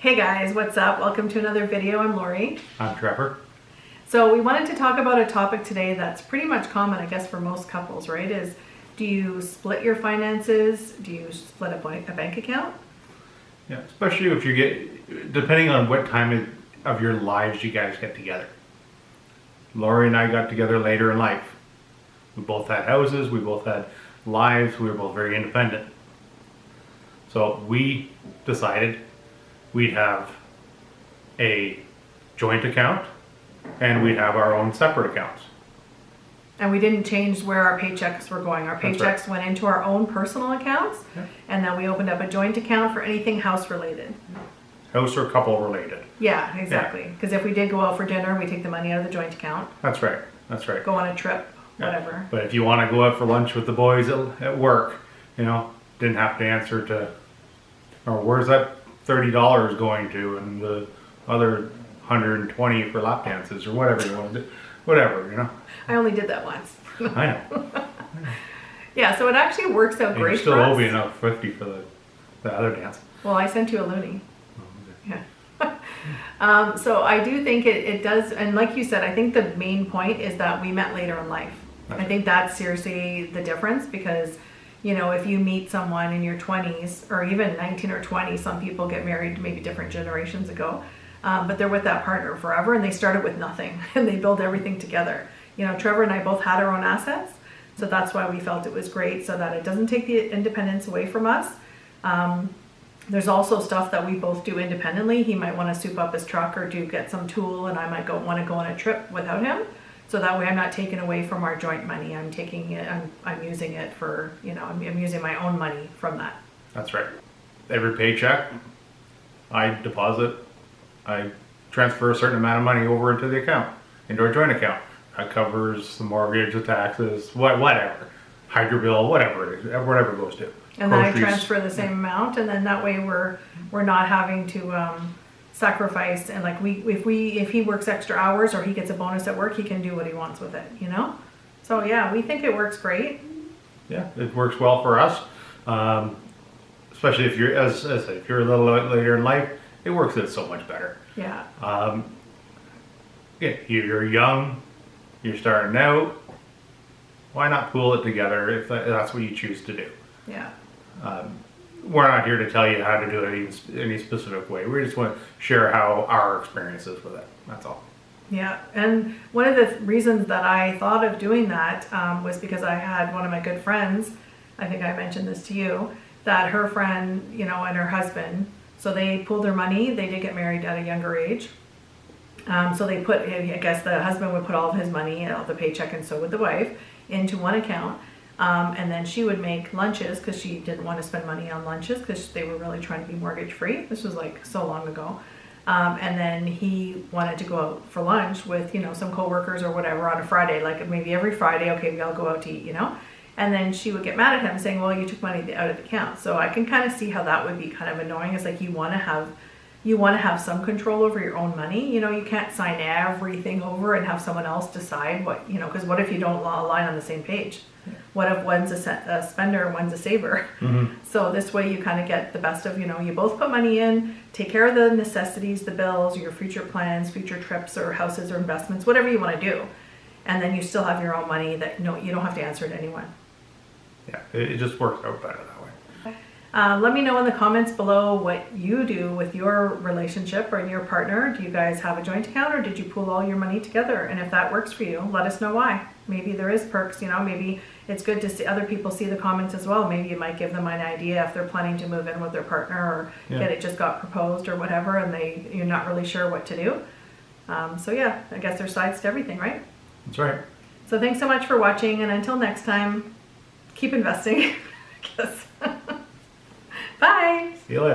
Hey guys, what's up? Welcome to another video. I'm Lori. I'm Trevor. So we wanted to talk about a topic today that's pretty much common, I guess, for most couples, right? Is do you split your finances? Do you split a bank account? Yeah, especially if you get, depending on what time of your lives you guys get together. Lori and I got together later in life. We both had houses, we both had lives, we were both very independent. So we decided we'd have a joint account and we'd have our own separate accounts. And we didn't change where our paychecks were going. Our That's paychecks right. went into our own personal accounts, Yeah. and then we opened up a joint account for anything house related. House or couple related. Yeah, exactly. Because if we did go out for dinner, we take the money out of the joint account, That's right. That's right. go on a trip, Yeah. whatever. But if you want to go out for lunch with the boys at work, didn't have to answer to, or where's that $30 going to, and the other 120 for lap dances or whatever you want to do, whatever. I only did that once. I know. Yeah, so it actually works out And great you still for owe us. me enough 50 for the other dance. Well, I sent you a loonie. Oh, okay. Yeah. So I do think it does, and like you said, I think the main point is that we met later in life. That's I think that's seriously the difference because, if you meet someone in your 20s or even 19 or 20, some people get married maybe different generations ago, but they're with that partner forever and they started with nothing and they build everything together. Trevor and I both had our own assets, so that's why we felt it was great so that it doesn't take the independence away from us. There's also stuff that we both do independently. He might want to soup up his truck or get some tool, and I might want to go on a trip without him. So that way I'm not taking away from our joint money. I'm taking it, I'm using it for, I'm using my own money from that. That's right. Every paycheck, I deposit, I transfer a certain amount of money over into the account, into our joint account. That covers the mortgage, the taxes, whatever, hydro bill, whatever it is, whatever it goes to. And then I Groceries. transfer the same amount, and then that way we're not having to sacrifice. And like if he works extra hours or he gets a bonus at work, he can do what he wants with it. So yeah, we think it works great. Yeah, it works well for us, especially if you're as I say, if you're a little later in life, it works out so much better. Yeah. Yeah, you're young, you're starting out. Why not pool it together if that's what you choose to do? Yeah. We're not here to tell you how to do it any specific way. We just want to share how our experience is with it. That's all. Yeah, and one of the reasons that I thought of doing that was because I had one of my good friends, I think I mentioned this to you, that her friend, and her husband, so they pooled their money. They did get married at a younger age. So they I guess the husband would put all of his money, the paycheck, and so would the wife, into one account. And then she would make lunches because she didn't want to spend money on lunches because they were really trying to be mortgage free. This was like so long ago. And then he wanted to go out for lunch with, some coworkers or whatever on a Friday, like maybe every Friday, okay, we all go out to eat, And then she would get mad at him saying, well, you took money out of the account. So I can kind of see how that would be kind of annoying. It's like you want to have some control over your own money. You can't sign everything over and have someone else decide what, because what if you don't align on the same page? What if one's a spender and one's a saver? Mm-hmm. So this way you kind of get the best of, you both put money in, take care of the necessities, the bills, your future plans, future trips or houses or investments, whatever you want to do. And then you still have your own money that, you don't have to answer to anyone. Yeah, it just works out better that way. Let me know in the comments below what you do with your relationship or your partner. Do you guys have a joint account or did you pool all your money together? And if that works for you, let us know why. Maybe there is perks, maybe it's good to see other people see the comments as well. Maybe you might give them an idea if they're planning to move in with their partner or it just got proposed or whatever and you're not really sure what to do. So yeah, I guess there's sides to everything, right? That's right. So thanks so much for watching, and until next time, keep investing. I guess. Bye. See you later.